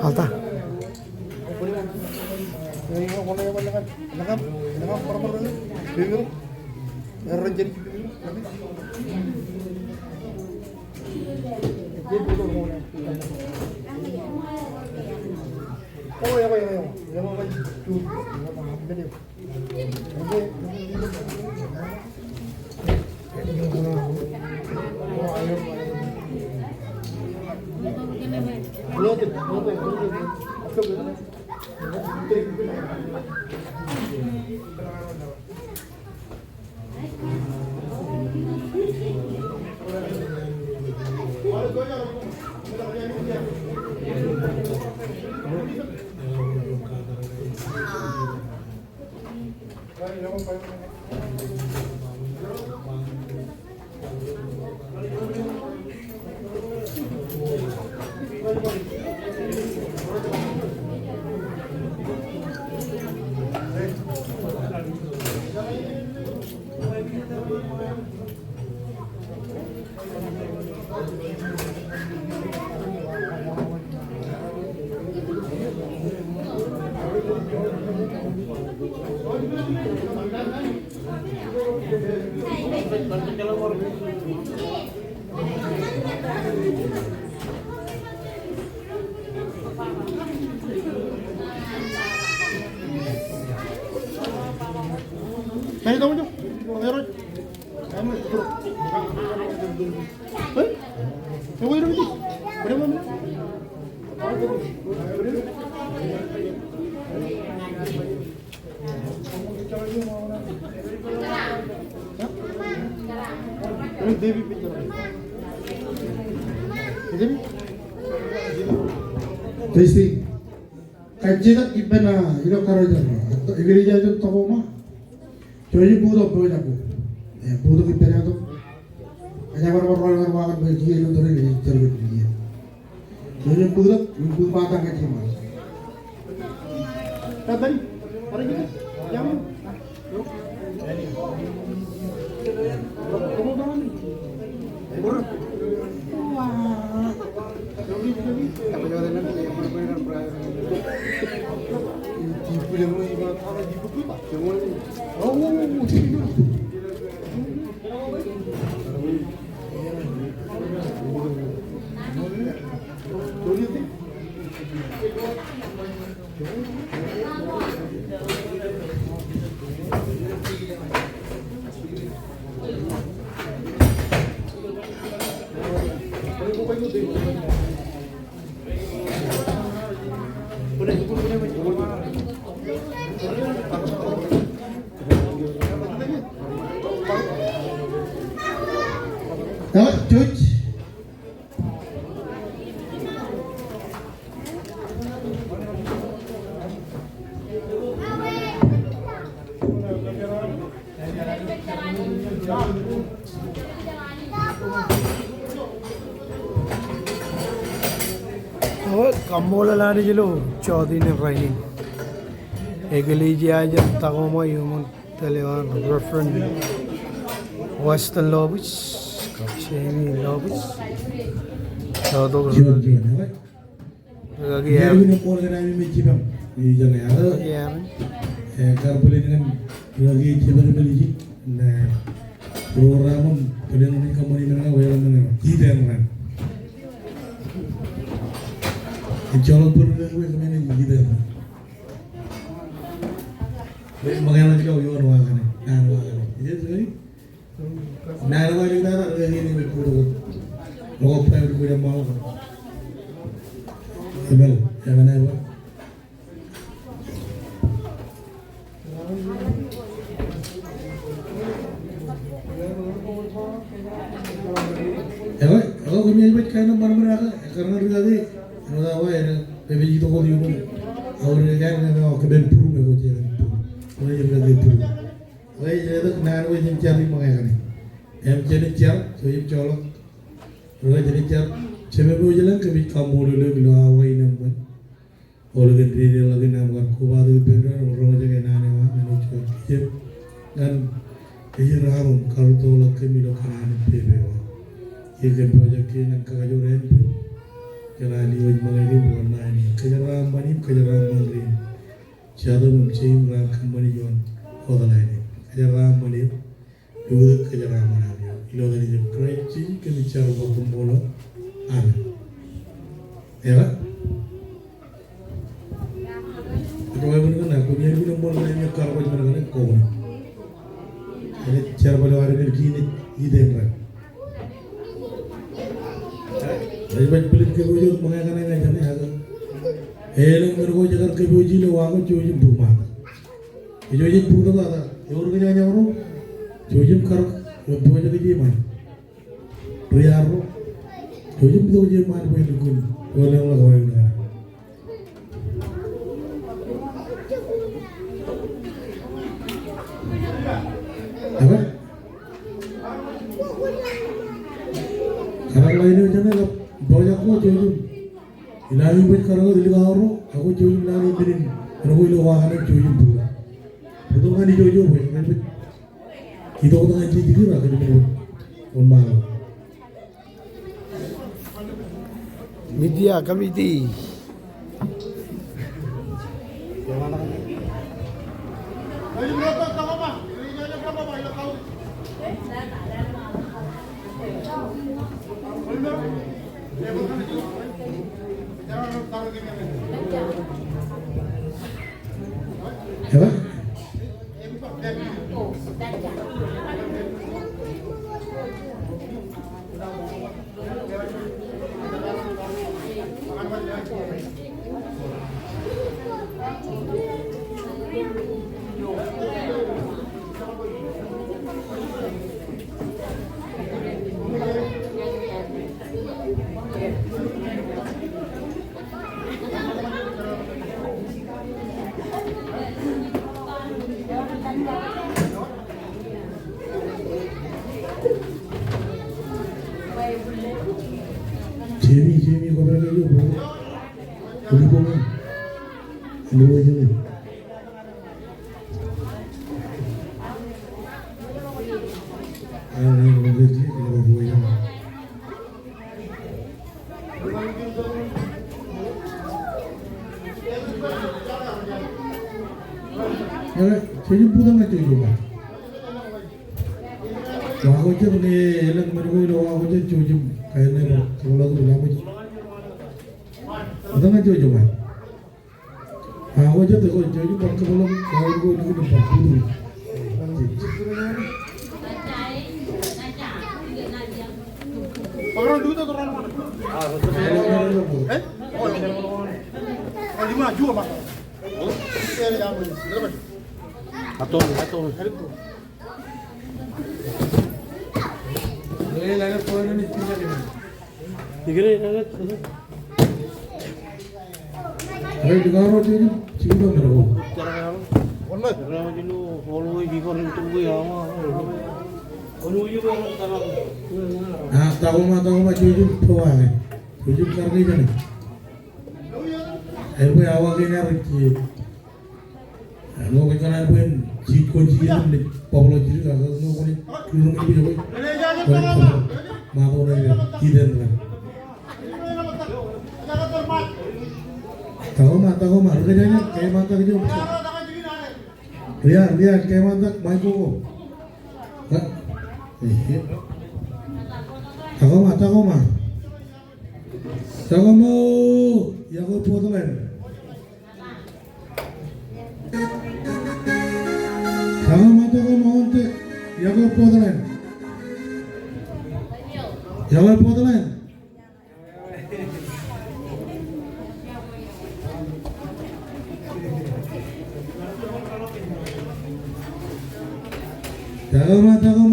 Alta. Testing. Kajian gimana? Ilo karajan. Ekklisia itu toko mah. Jadi butuh aku. Ya butuh gimana tuh? Hanya orang-orang makan bagi itu terus jadi dia. Jadi butuh batang kecil mas. Tadi, hari ini, yang kamu tahu nih? Wah. Cuci. Kambola jelo chodi ne rain. Ekklisia aja takoma yung telewan reference Western lobbies, semi lobbies. Todo lagi ya. Ini pun kami mencipam. Ini jangan ada. Ya. Karpelin kan lagi cipam beli. Nah, program pelihan ini kamu ini mana wayang mana? Tidak mana. Insyaallah pernah gue kemana gitu. Mengenal juga orang wakan, nah wakan. Jadi sekali, nah orang juga ada ini berkudu, orang pernah berkudu malu. Sebel, jangan apa. Ya, kalau kami buat karena mana-mana karena tadi. Ano daw PBG to ko yung awal kan na keben puru me ko jelan puru wala yung lagi puru wala yung na ano yung cari mga kan em jadi car so yung colok wala jadi car cebe mo jelan kabi kamu dulu bilo awai nampan wala kan dia lagi namkan ko badu pendra orang jaga nane wa menu cuy kan Kejiraron kalau tolak kami dokanan pebewa. Ia kebaca kena kagajoran tu. Kerana dia mengalami warna ini. Kejaran mani. Cara memcayai merang kembali jual hotel ini. Kejaran mani. Dua kejaran mana dia. Ilo dari jam kerja kami cara waktu bola. Ada. Ya. Kalau yang mana aku ni aku nombor lainnya kalau macam mana kau ni. Ini cara pada hari ni kini ide kan. Jadi banyak pelit kebujuk mengenai macam ni ada. Helong berko jaga kebujuk le wango cuci rumah. Cuci rumah tu ada. Orang kerja orang cuci kar buat jaga je mana. Priar ro. Cuci tu je mana boleh dukun. Orang orang ni. Apa? Karena lainnya macam mana? Banyak aku cuci. Ilahi buat karena dili kau aku cuci ilahi berin. Aku ilo wahana cuci pura. Betul kan cuci boleh? Itu orang yang cuci kira kerja betul. Onmal. Media committee. Apa? Jemi kau berapa jauh? Boleh kau? Dua jam. Ini boleh je, kalau dua jam. Ya, saya pun tak cuci. Wah, je ni, elang mereka wah je cuci. Kayaknya kalau lagu lama je. Ada nggak cuci mah? Aku je tu cuci pakai belum. Kalau aku ni tu pakai dulu. Orang dulu tu orang mana? Oh, lima juga pak. Atau. Lain kau ni tinggal di mana? Tigre, lalat. Ada juga orang cuci cium mereka. Orang mana jenu, orang ini kau ni tunggu ya mah. Orang ini pun orang Ah, tahu mah cuci tua ni. Cuci kerja je ni. Aku awak ni ada cuci. Aku kan ada pun cuci ni. Pablo cuci kan, aku ni kurung ni juga. Mahu ni tidak lah. Tahu mah, kerjanya kayak mata kerja. Lihat kayak mata main koko. Tahu mah. Ya kau potong kan? Tahu mah ontek. Ya kau potong kan? Ya kau potong kan?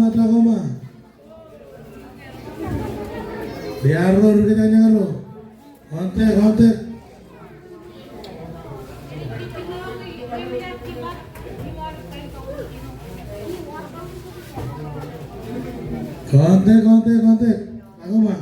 Tahu mah. Biar lo kerjanya lo. Ontek. Kontek. Aku mah.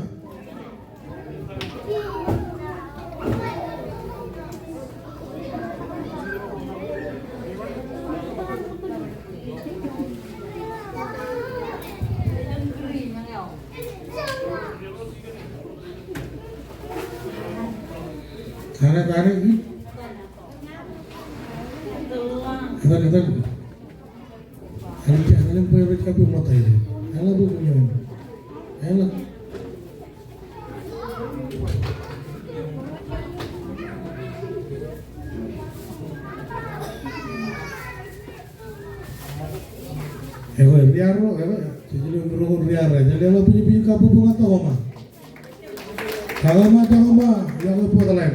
Karena ini, kata. Kalian punya kapi mata ini, alah bu punya ini, alah. Riaro, jadi berumur riara, jadi lo punya kapu bunga tahu mah. Tahu mah, yang lo buat lain.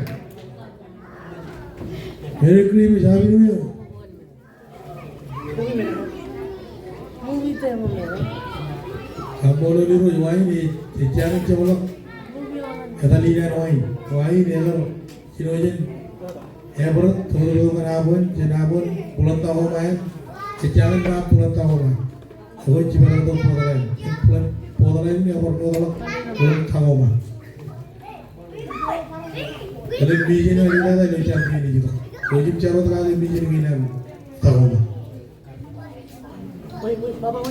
Merry Christmas, Happy New Year. Kamu lo di rumah ini, jangan coba kata lihat wine ni lo, kino je, berat, tunggu kan abon, pulang tahu main, jangan berapa pulang tahu main. Aku cuma untuk podalain ni abon pulang tahu main. Kalau biji ni ada dah ni jangan ni juga. Wajib cara terkali biji ni nak tahu main. Baba.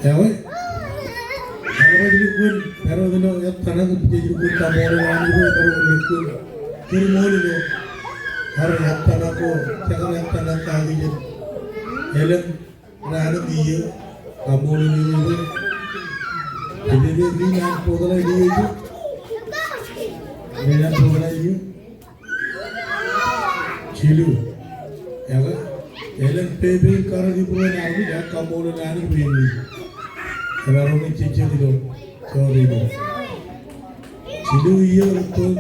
Ya weh, kalau jadi kun, kalau dulu ya tanah tu jadi kun tamor orang itu kalau jadi kun, kiri mau itu, harus ya tanah ko, jangan ya tanah kali je, elok, rana dia, tamor itu, jadi dia nak podalai dia itu, dia nak podalai dia, cilu, ya weh, elok pebe kalau di pulau ni, ya tamor ni begini. Kalau ni cincin itu, sorry itu. Cilu iya betul,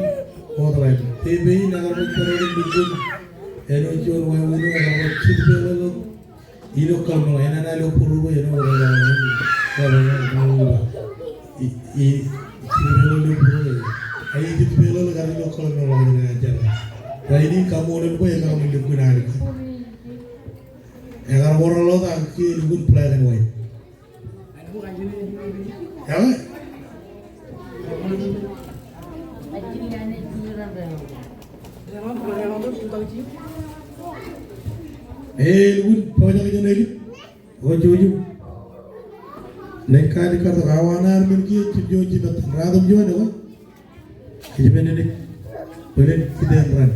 orang lain. Tapi nak orang orang bikin, jual wayang itu orang cincin itu, ini kalau mana nak lo puru, ini orang orang, ini cincin itu puru. Ayi cincin itu kalau lo kalau orang ini aja. Tapi ini kamu orang pun yang kamu hidup guna hari. Yang orang lo tak kiri hidup pelayan wayang. Ya, lu pokoknya kerja lagi, ujung, nekar dekar tu kawanan mungkin cuci betul, radum juga ada, kerja pendek, boleh tidak run,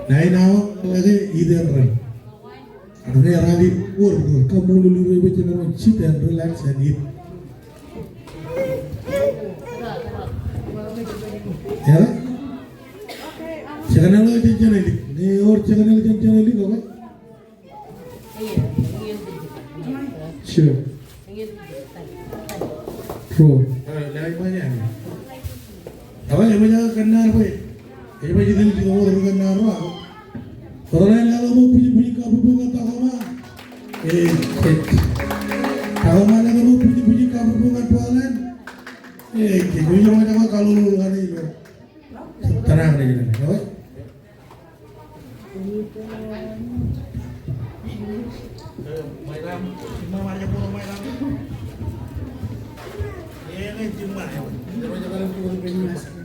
naik nawa lagi tidak run. Adanya radi kamu lulu baca nama sit and relax and eat. Ya, jangan lo jangan ini. Ni orang jangan ini kau kan? Sure. True. Lagi banyak. Apa yang banyak kenal apa? Yang banyak jadi orang kenal apa? Orang lain kalau mau punya kapu bunga tahu mah, tahu mana kalau punya kapu bunga tualan, punya macam kalau lu ada itu, tenang aja ni, apa? Mainan, cuma aja pun mainan. Ini cuma, jangan pun penyulas.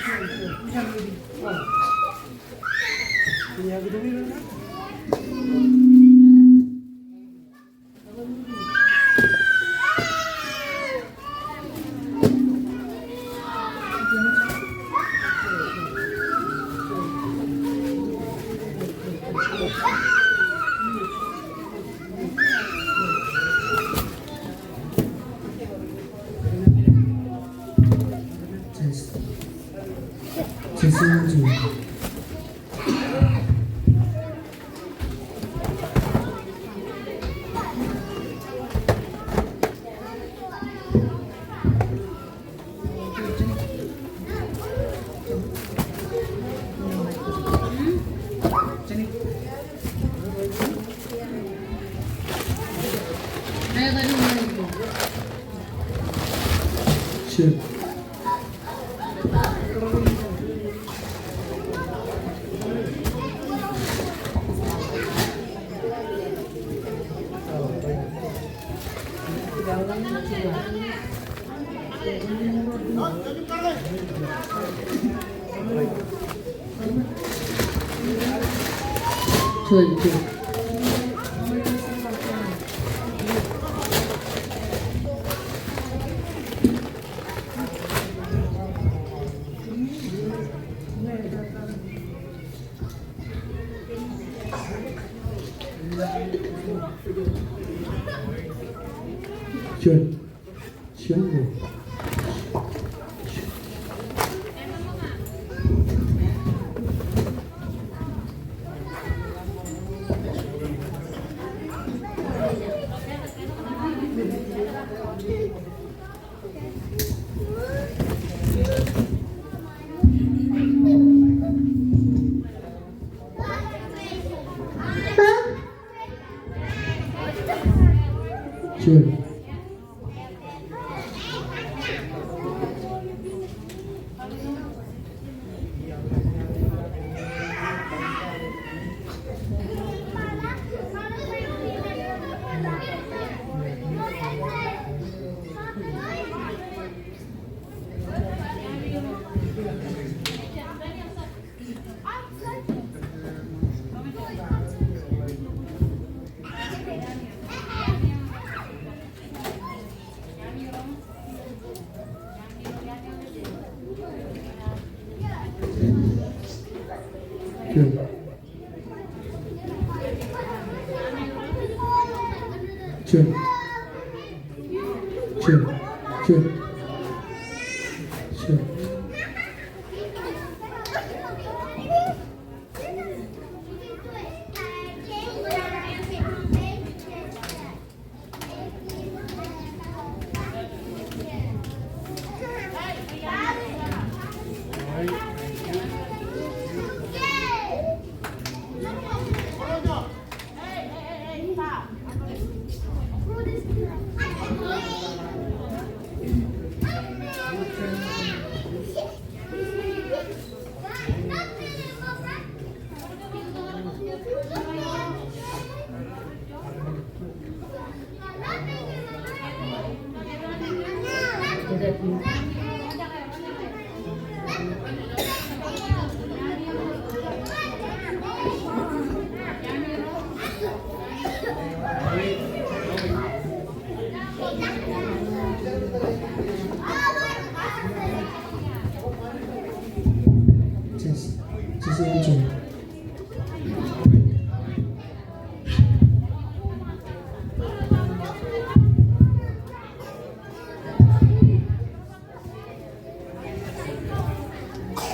Sure.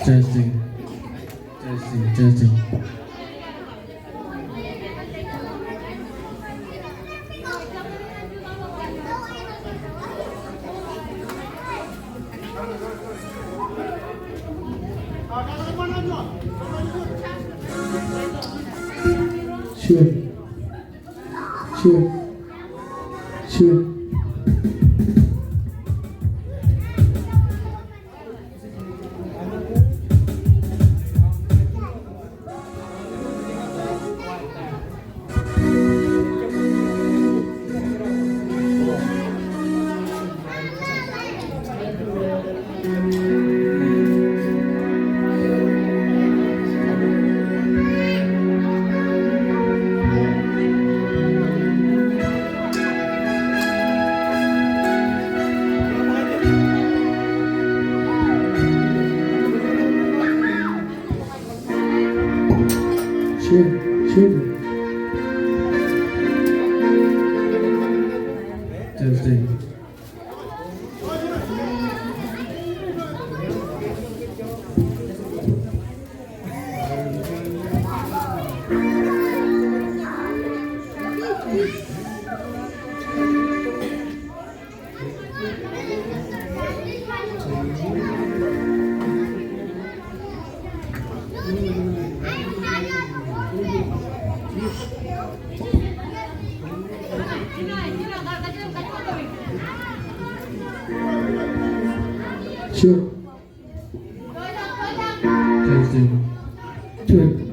Testing. Sure. Children. Devastating. Sure. Devastating. Children.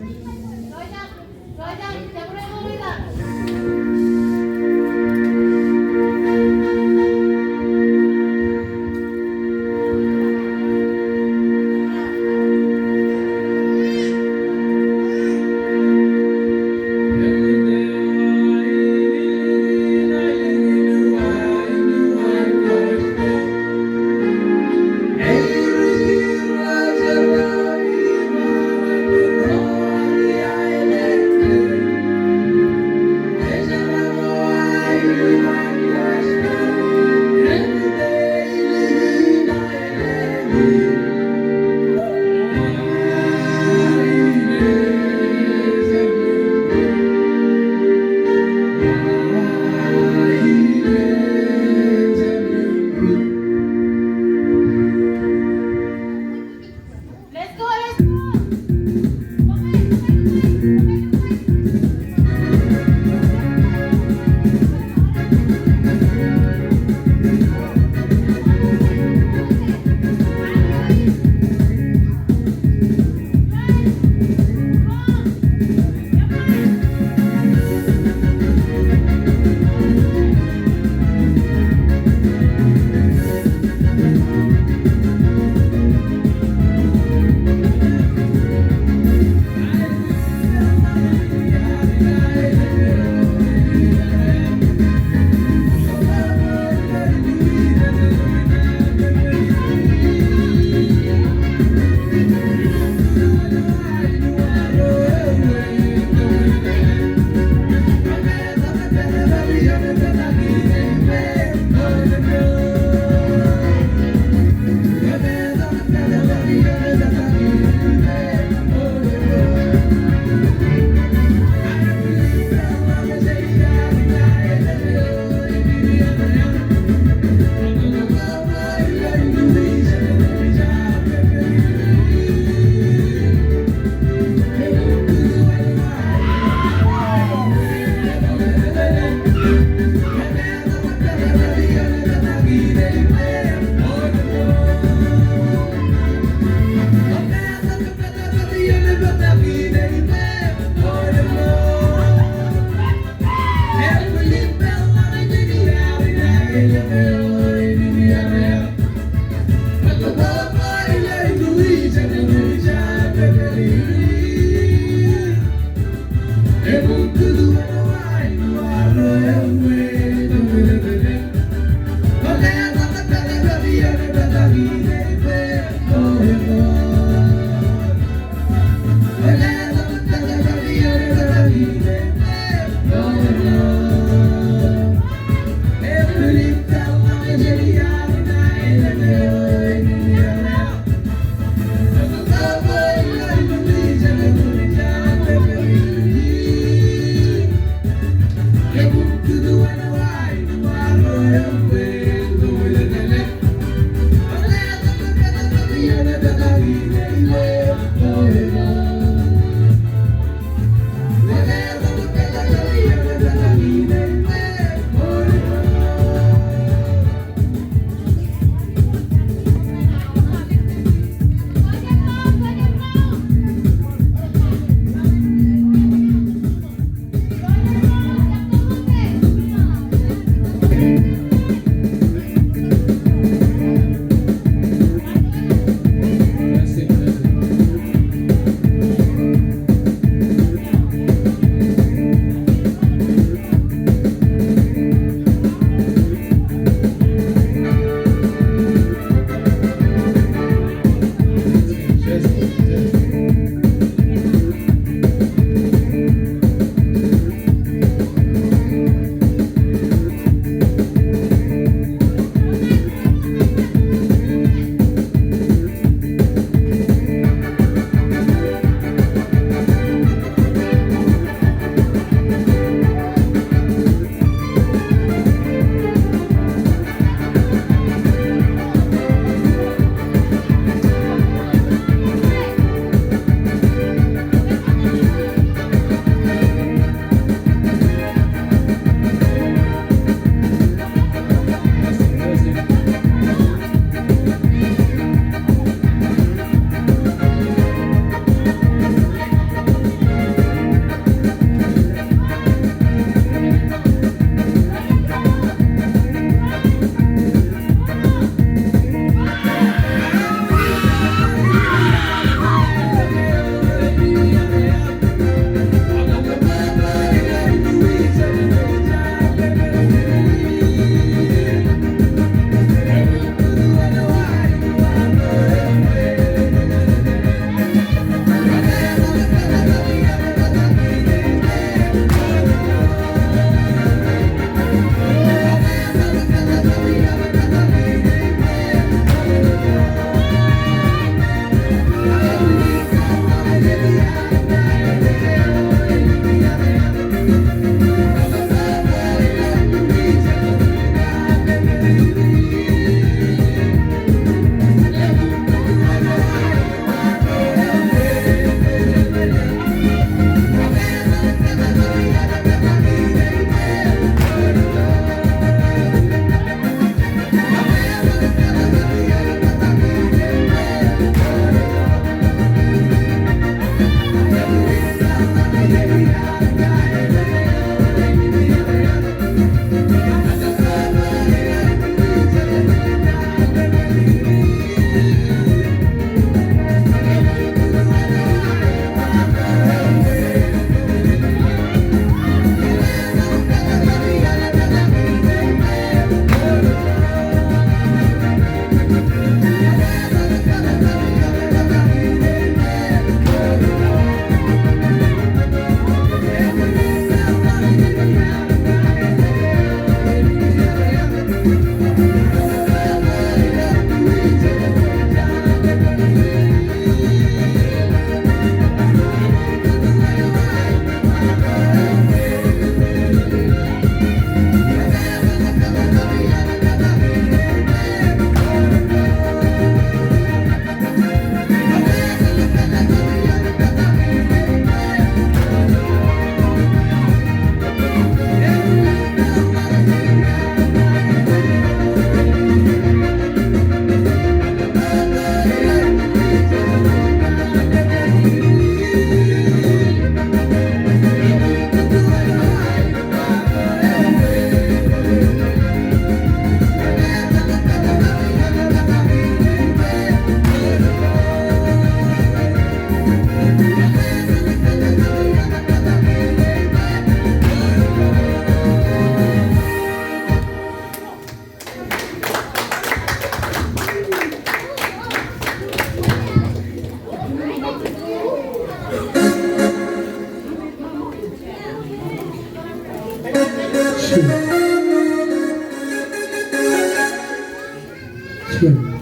Sure.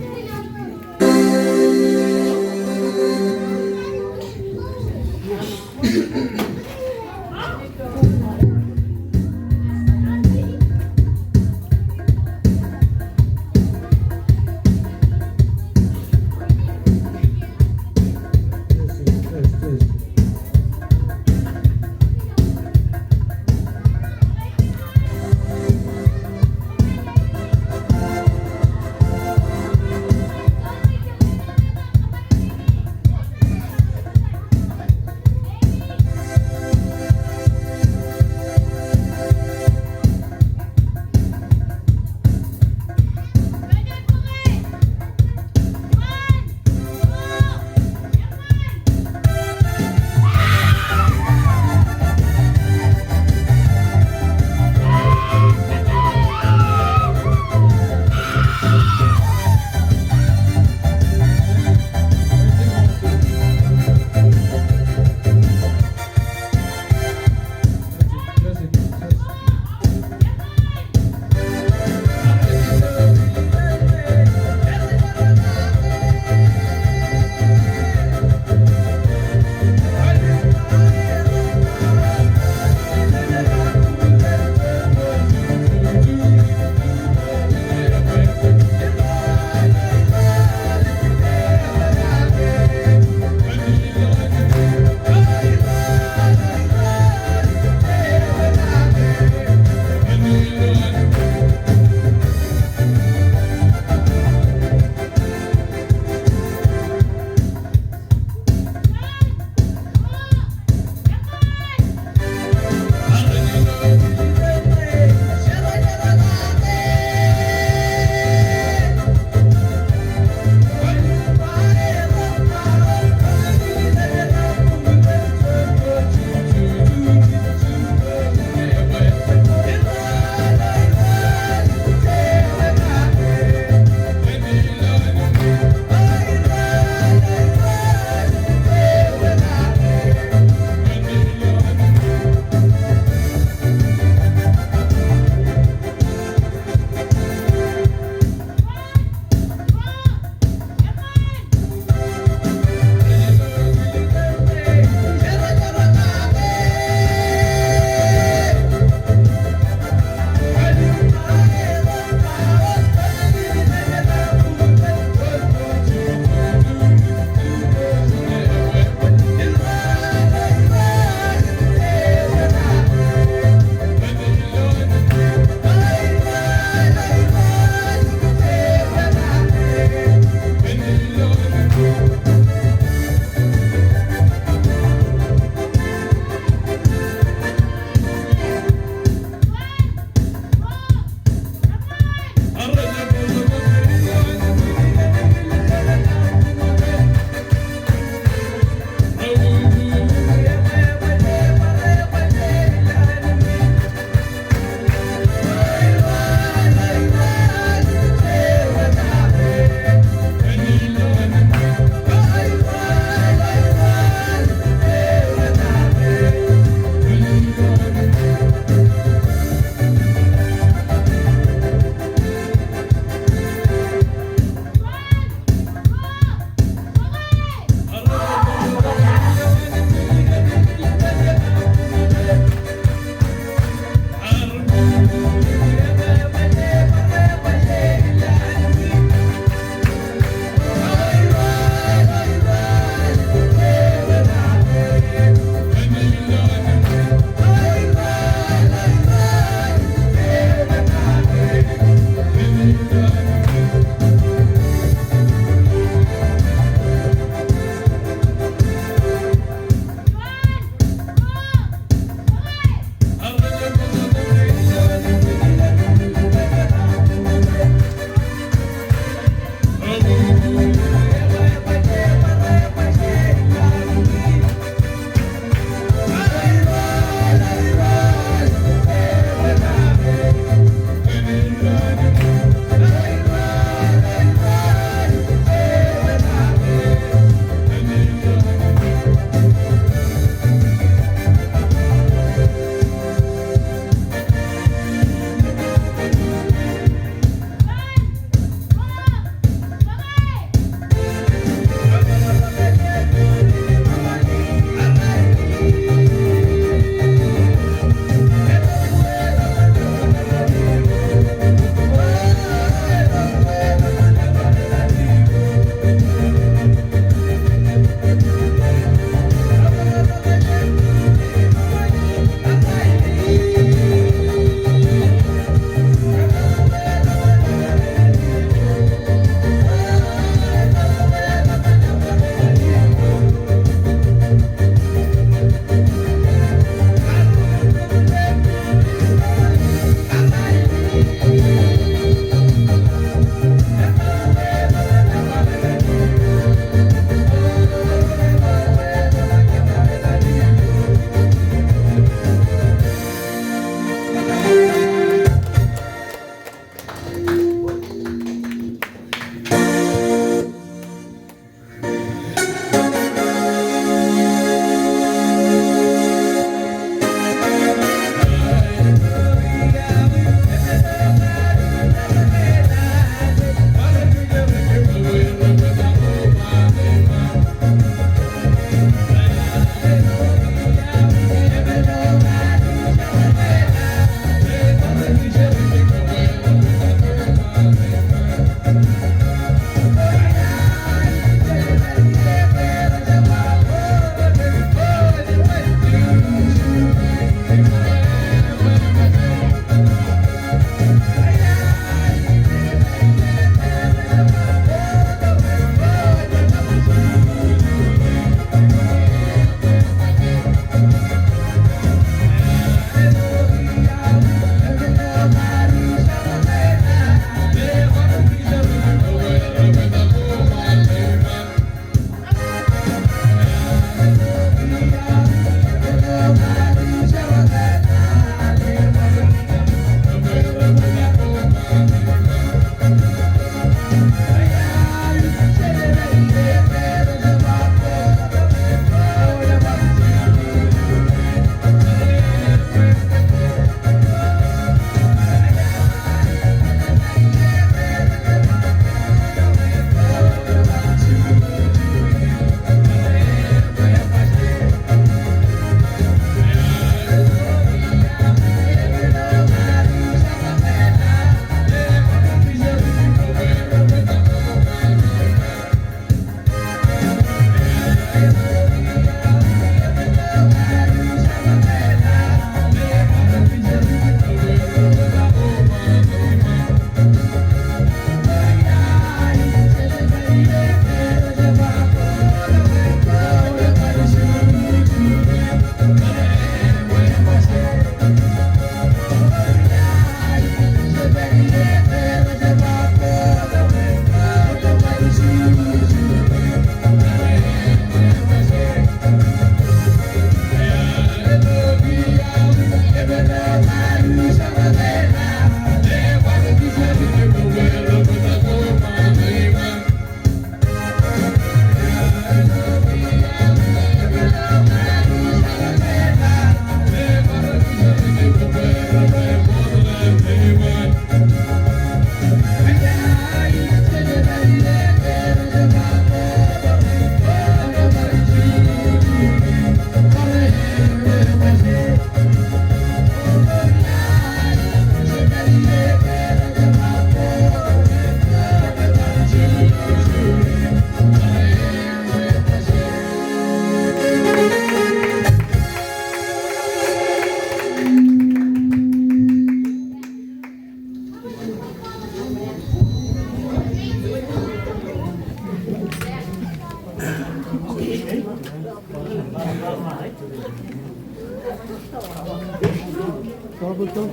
चलो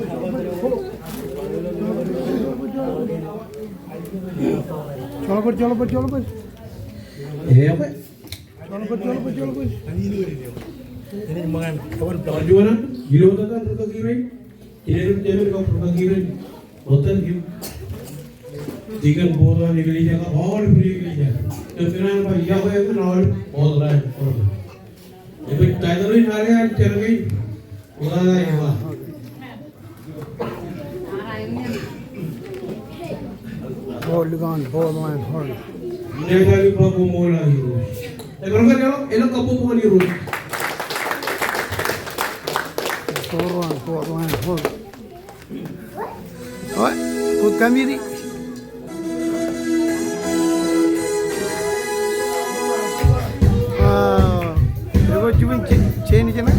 पर Apa? चलो पर ini mangan kawan Perjuangan, gila betul kan perut kiri. Ini kau perut kiri. Betul gila. Jika bola ekklisia का और भी ekklisia. तो फिर हम या वो एक और बहुत रहा है. ये भी टाइटल ही ना गया चल गई. उड़ा है वाह. hold on hold Ini kali baku mola gitu. Kalau kan kalau elok kapu pun di rumah. hold oi put kamiri देखो चुन चेन के ना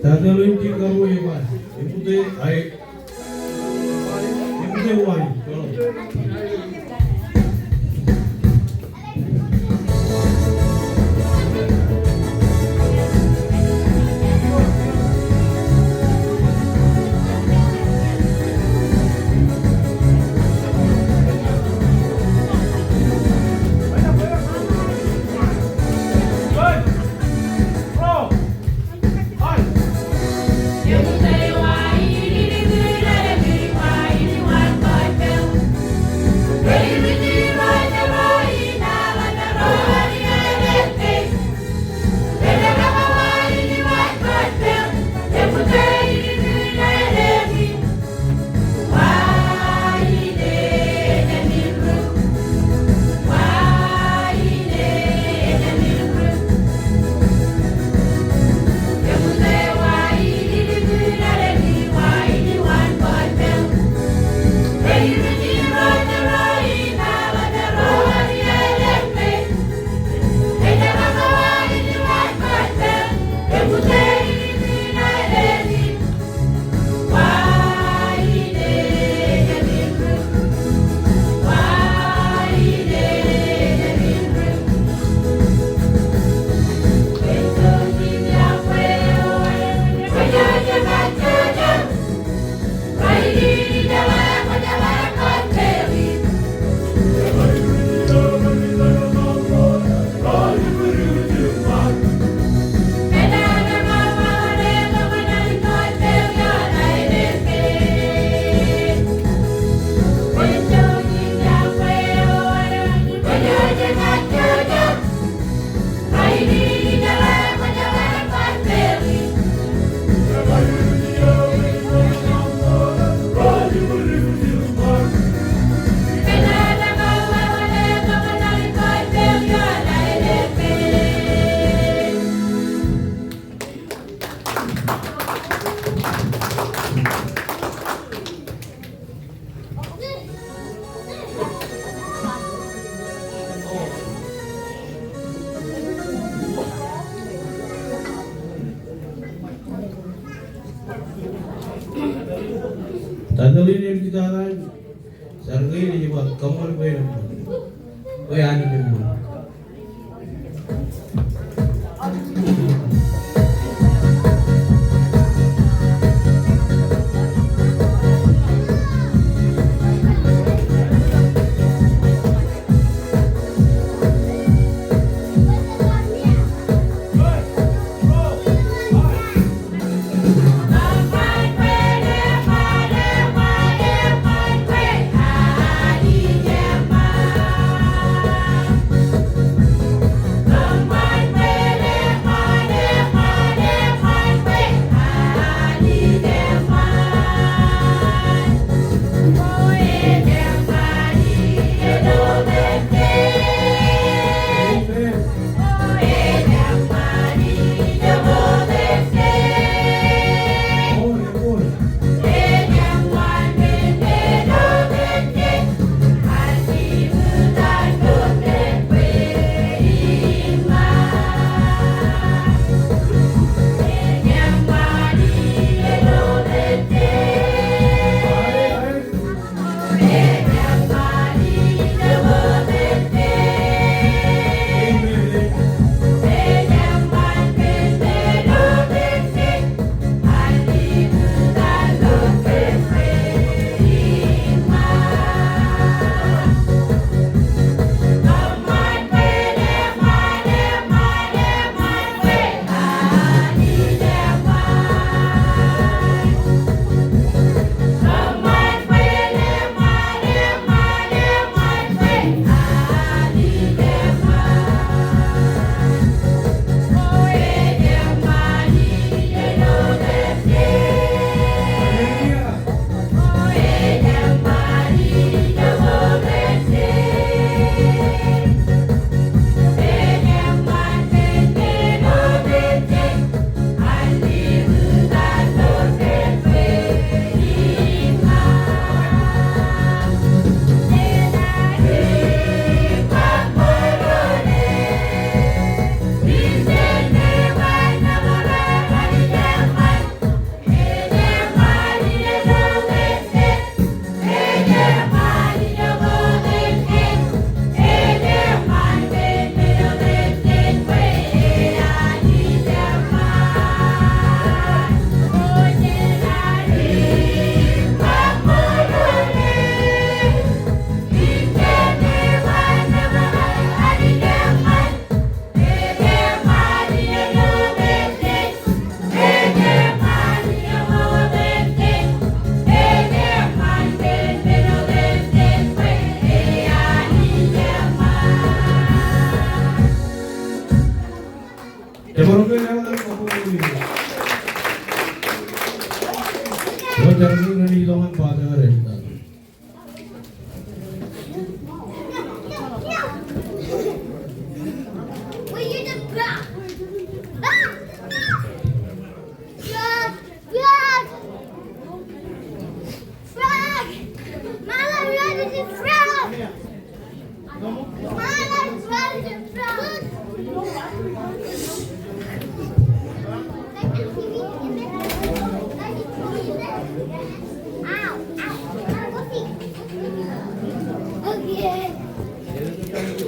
Tadalin di kamu iman. Ibu deh, ibu deh wai. Tadalin yang kita akan sargai ni juga kamar bayar, bayar ni pun.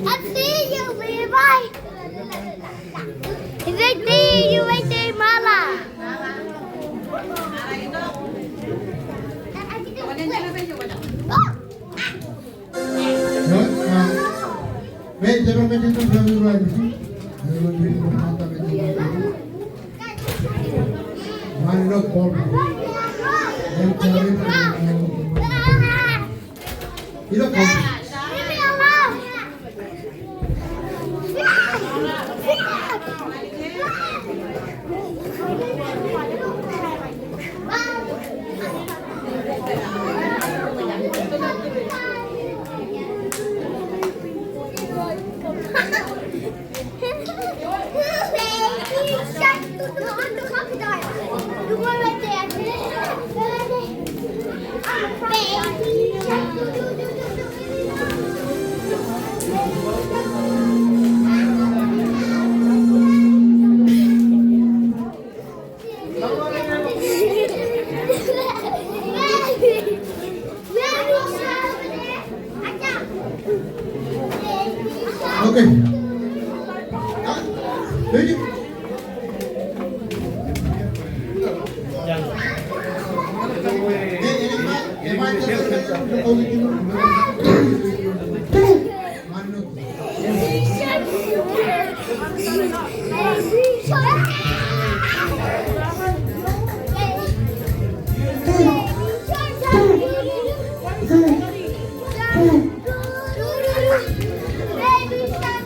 I see you, baby. Bye. Is it see you right there, Mala? Wait, jangan main itu berlalu lagi. Manok bom. Yang cari itu bom. Leave me alone. The one right there. Okay. Ready? Baby shark,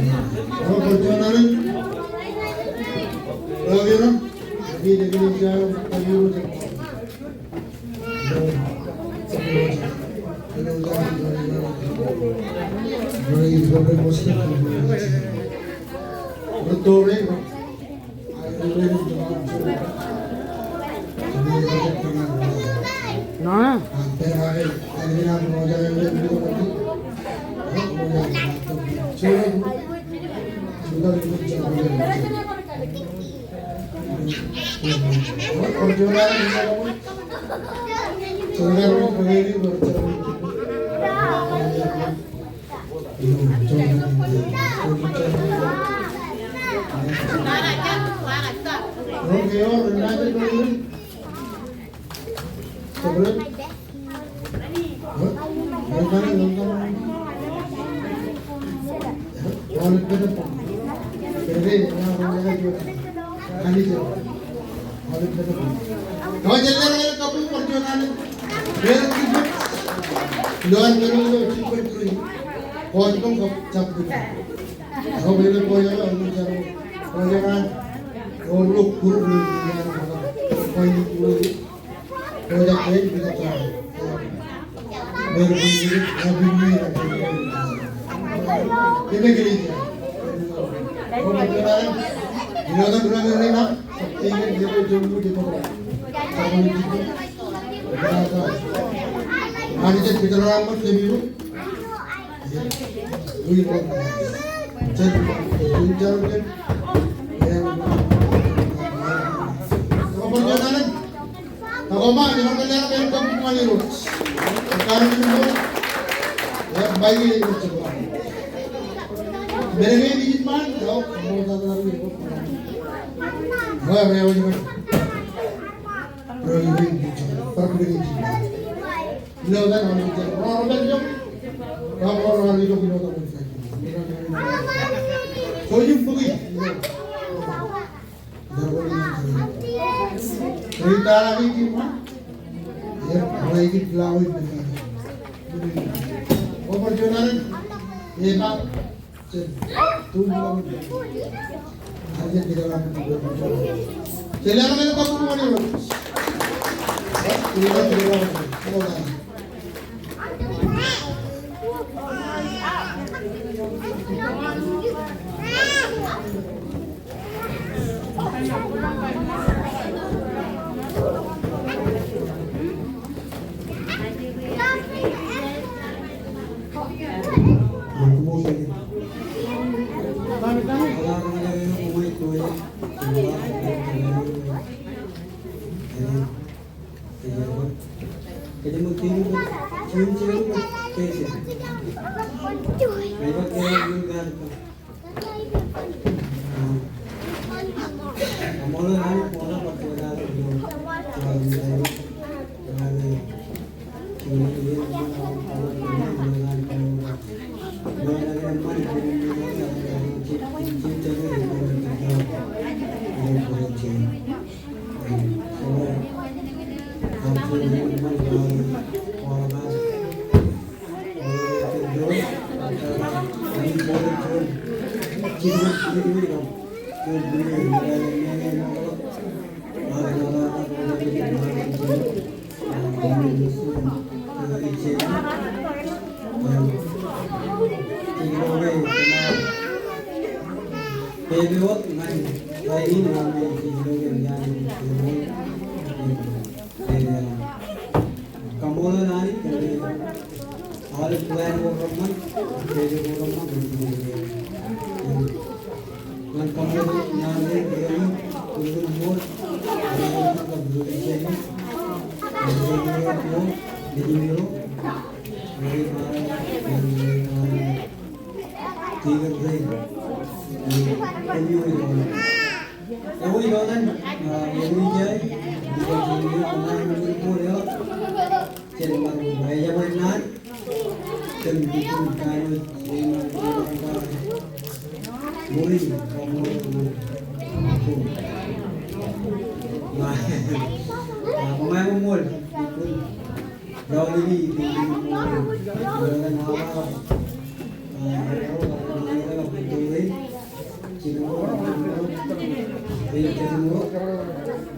Kalau perjalanan, lagi orang, di ekklisia tadi udah. Nah,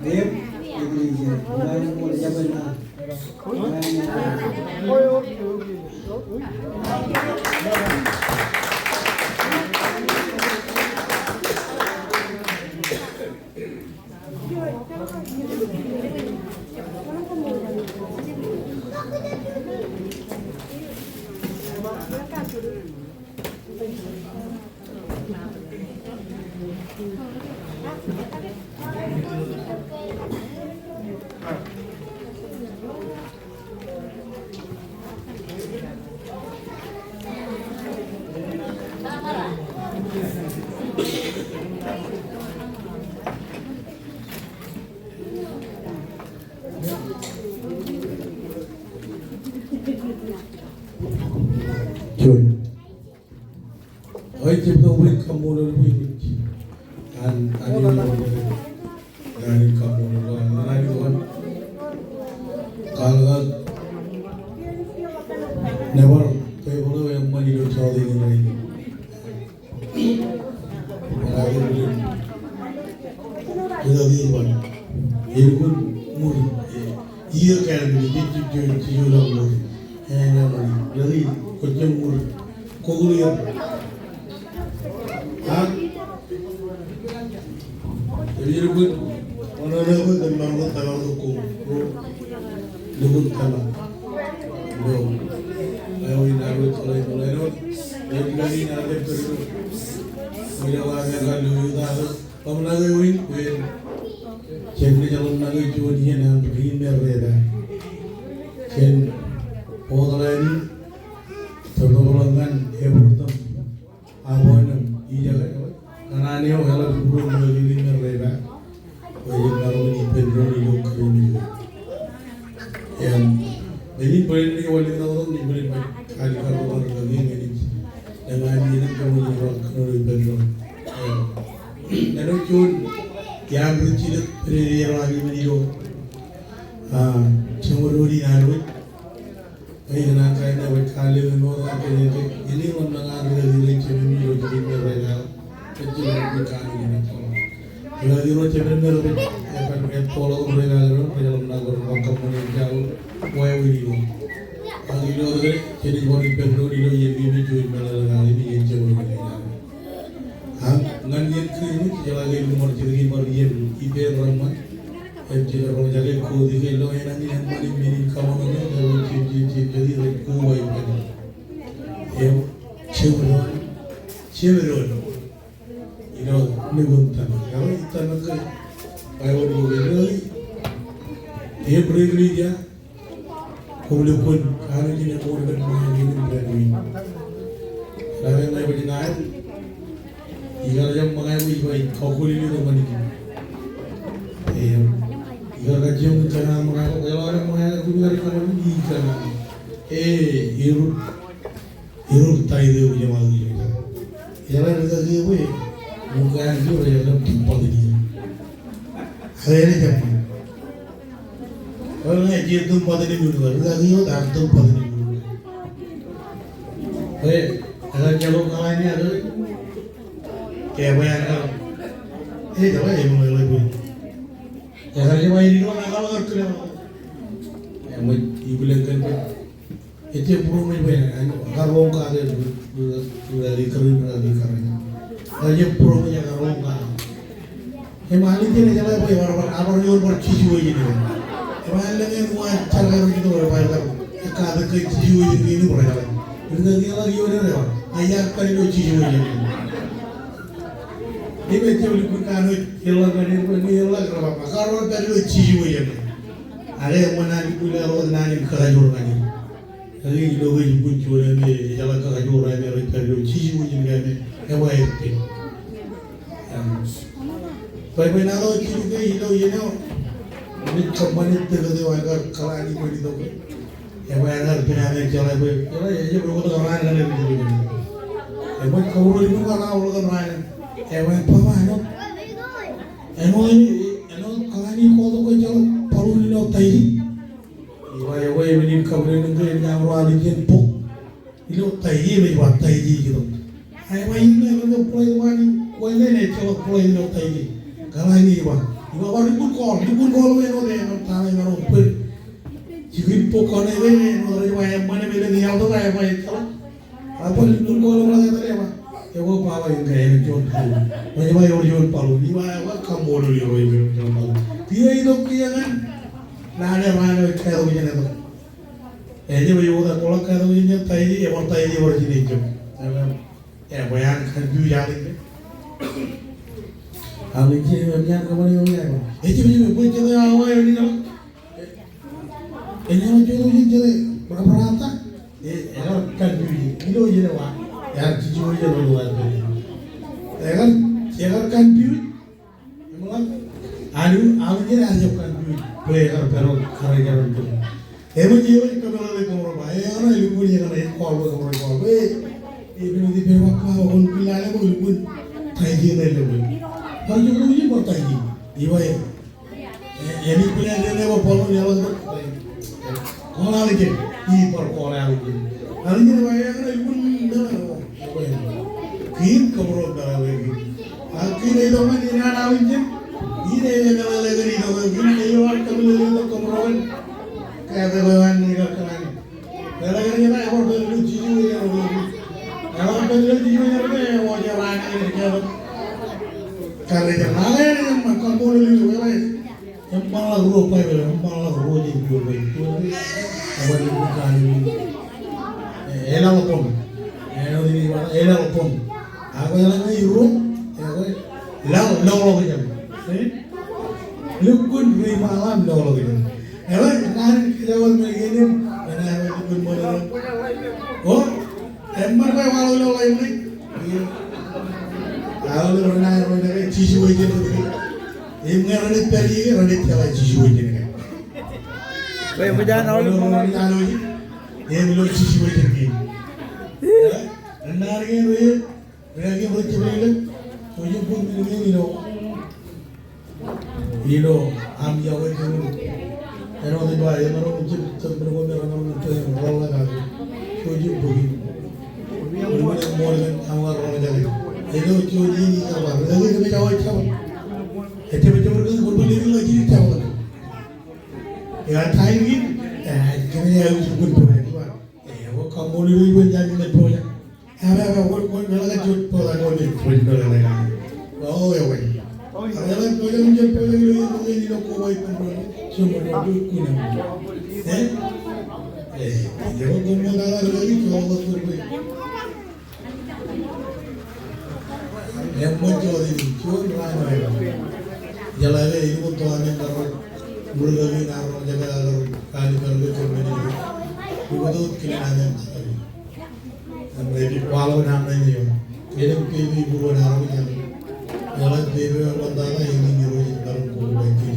Dem, ekklisia. Bukan mau jaban na. Joy. Ay jib no win kamulo ni win. An ani ani kamulo ani wan. Kalgal never kay bolo yang mani do chawdi ni nai. Ay bolo. Ida di wan. Irgun muri. Iya kan ni jib jib lo lo. Hanya mani. Jadi koceng muri. Koguliya. Jadi rukun, mana rukun dan mana tanah rukun, rukun tanah. Lo, ayo ini aku colai colai lo, jadi kali ini ada perlu, kita warga kalau kita ada, kamu lagi win, cendera jalan lagi cuma dia nak begini mereka, cend, orang ini, terlalu hebat, awan, iya kan? Karena ini kalau burung begini mereka, wajib kalau ini pendor itu kini. Yang ini boleh ni wali tahu ni boleh kali kalau orang lagi ni, dengan ini kamu jual kalau pendor. Lalu cun, yang berciri dari lagi ni lo, cemururi nalu. Ini nak kaya nak kali ni orang ini orang nak ada di cemururi lo jadi mereka. Kecil bukan ini. Kalau di luar cemperan mereka akan tolong mereka dalam nagor makam mereka why we do. Kalau di luar jadi body pendor di luar yang bibi jual malah ini yang jauh lagi. Ngan yang kini jalan lagi nomor jadi yang ibe ramai. Jadi orang jaga kodi ke lo yang nanti yang paling mini kamu ni kalau cip jadi kuai pada. Yang cemperan. Ino niguntan. Kalau kita nak ayam boleh dia beri dia, boleh pun kalau ini boleh bermain ini beri. Lalu yang beri naik, jika jam mengayu baik, kau boleh ni tu mani. Jika jam cina mengayu, kalau orang mengayu tu biar kalau ni cina. Irut tay dia punya mali. Jalan dekat dia bukan juga yang tempat ini. Hari ini siapa? Kalau ni dia tempat ini juga, lagi orang tempat ini juga. Kalau jalur kalah ni ada, kayak banyak kalau, jawab yang mana lagi? Kalau jawab ini kalau nak kalau kerana, yang ibu lengkan, itu burung macam kalau orang ada dari kerana. Aja pro punya karungan. Emang ini ni jalan boleh orang yang bercicu ini. Emang lagi muat cara itu orang yang kada kecicu ini boleh jalan. Kita dia lagi orang ni, ayah kali itu cicu ini. Ini macam bukan hilang ni hilang kerana kalau kali itu cicu ini. Ada yang mana di pulau orang nani kerajaan ni. Jadi itu lagi pun cuma ni jalan kerajaan ni orang kali itu cicu ini kan. Ewa itu. Baik nalo ciri ke itu ini company terkait agar kalau ini boleh itu. Ewa agar penanya jalan boleh. Jadi berikut orang lain kan itu. Ewa kau ini kalau orang lain. Ewa apa anu? Anu kalau ini kau tu jalan palu ini nak tayi. Ewa ini kau ini yang orang lain pun. Ini tayi macam tayi gitu. Ewa ini kalau play one, kau ini coba play no tayi. Kalau ini iba baru dipun call yang tahu yang open. Jadi pokoknya ini orang mana bela ni auto kayak apa itu? Apa dipun call orang tadi apa? Ya gua bawa yang kayak jual palu. Macam yang jual palu, ni apa kamu dulu yang jual palu. Dia itu dia kan, mana kayak begini tu. Jadi baju kita kolak kayak begini, tayi orang sini jom. Ya bayan kan juga jadi. Aling sih macam kamu ni apa? Jadi baju kita awal ini nak. Ini orang jual jadi berapa rata? Orang kan juga. Ini loh jadi apa? Yang cuci aja dulu ada. Kan biu. Memang alu ni ada kan biu. Boleh kalau kerja itu. Emang dia ni kalau ada kamera bayar, orang ibu ni kan ada call. Ibu ni berapa orang pilih aku ibu tadi ni lepas. Kalau juga ni buat tadi. Ibu ini pilih dia ni buat call ni awak tu. Call lagi. Ibu call lagi. Hari ni bayar kan ibu ni dah. Kim kamera dah lagi. Akhir ni tu mana ni ada lagi. Ini dah lagi ni tu. Ini awak kamera ni kamera. Kaya bayan ni kerana. Kalau kita awak beli cium ni orang. Kalau beli cium ni orang, awak jalan ni kerana. Kalau jalan ni macam kamu beli orang. Yang malah rupai beli, malah rupai jual beli. Awak ni bukan ni. Enak pun. Enak pun. Aku jalan ni room. Law macam. Lukun beri malam law macam. Ewan, kan kita buat begini, mana itu pun modal. Oh, ember apa walau lain ni? Kalau orang orang cicu aja tu, ini orang peri, orang tiada cicu aja ni. Baik, berjalan orang ni, ini lo cicu aja ni. Orang ni, orang bercium ni, tujuh pun ni lo, ambil awak tu. Ano di ba? Ano nung chip berapa orang itu yang roll lagi, tujuh bukit. Berapa more than awak roll lagi. Itu tujuh ni awak. Lagi kami awak cakap. Itu macam orang korban lagi lagi cakap. Ya time ni, kami yang sebut berapa. Awak kamu ni pun jadi macam. Apa awak lagi cut pola ni pun lagi. Oh ya wei. Kalau orang macam pola ni lo kau wei pun. Semua duduk kuna. Jauh kumpulan lagi jauh betul. Yang macam ini, jauh ramai. Jalan ini pun tuan yang baru berlari naruh jaga kali kali cuma ini. Ibu tu kena ada. Jadi walau nama ini, ini TV bukan naruh jaga. Jalan TV orang tanah ini nyuruh baru kumpulan ini.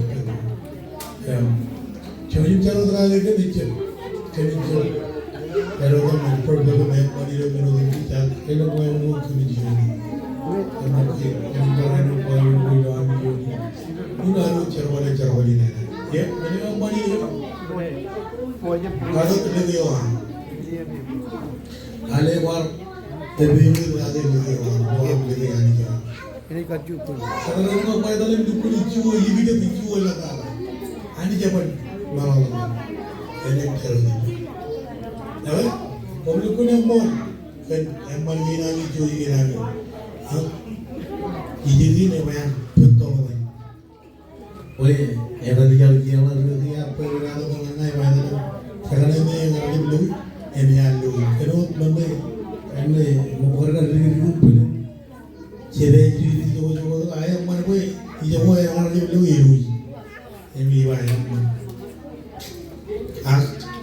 Jadi cara terakhir kan itu, kalau orang problem yang mana dia menurut kita, kalau kau yang mau kerja, kalau orang yang kau yang mau ambil, ini harus cara ni. Ya, ini orang mana dia? Kalau terlebih orang, kalau orang terlebih ada lebih orang lebih ani kan. Ini kacau tu. Kalau orang kau dalam hidup ni jual, ini dia jual lah. Ani jaman malam ini terus. Namun, kalau kau nak mau, kan emang gina ni jual gina ni. Jadi ni macam betul kan. Oleh, yang tadi kalau dia apa yang ada dalam ni macam sekarang ni yang ada belum, ini yang belum. Kenapa benda ini mengorban diri pun. Jadi jauh ayam mana pun, jauh yang ada belum ini. Ini bayar.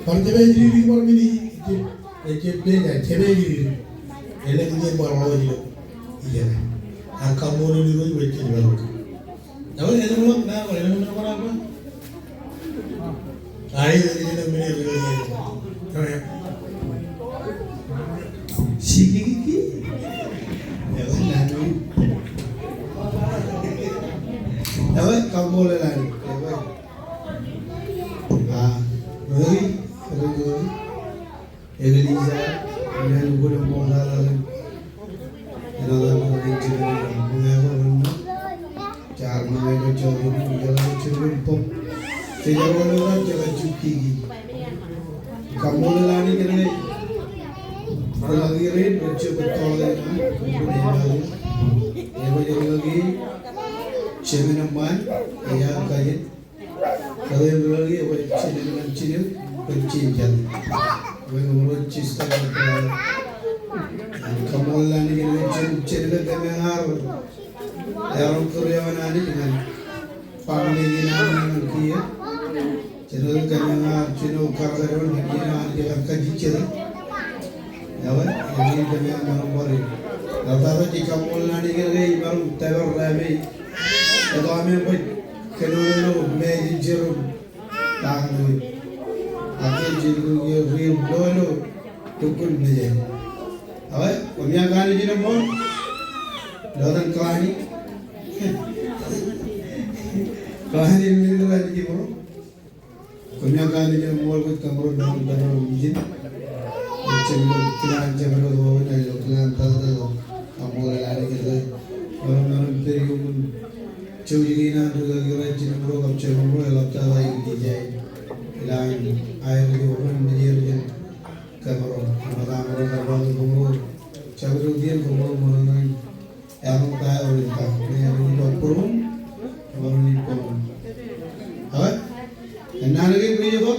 Kalau diri baru ini, diri. Ele ini baru awal iya. Kamu ni dulu berjaya baru. Tahu ini mana? Nama ini mana apa? Air ini mana dulu? Tahu ya? Siki. Ya kan? Tahu kamu lelaki. Ekklisia dengan guna modal dalam mengajar cara mengajar Kejawalan jalan cuci. Kamu lelani kena lagi red baca betul lagi cemenaman ayah kain kalau lagi cemenaman cina pencijan menurut cista kamu lelani kena cina kemengar yang Korea mana dengan panggilan kia cina kemengar cina karawan kia dengan kaji cina Awak ini kami malam hari. Lalu jika mulai lagi baru teror lagi. Kalau kami buat kenal manager tangan, akhir jiru ye real dulu tukun saja. Awak kami akan jadi mon. Dalam kahani, kahani ini lagi jiru. Kami akan jadi mon kita baru dalam izin. Kelan jaman itu ada kelan tahu kamu lari kita orang periuk cuci nana juga kira cina bro kap cina bro elap tahu yang dijai lain air itu orang menjadi jen kamera kamera kamera kamera cabut dia kamera mana yang tahu orang tahu yang ini perum orang ini perum apa enak lagi beri apa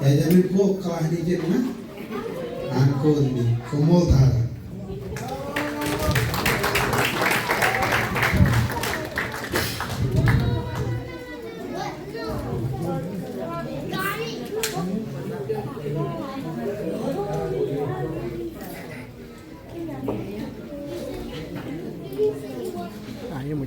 ya jamin kok kalah di jen Angko ini kumol thara. Ayo mu.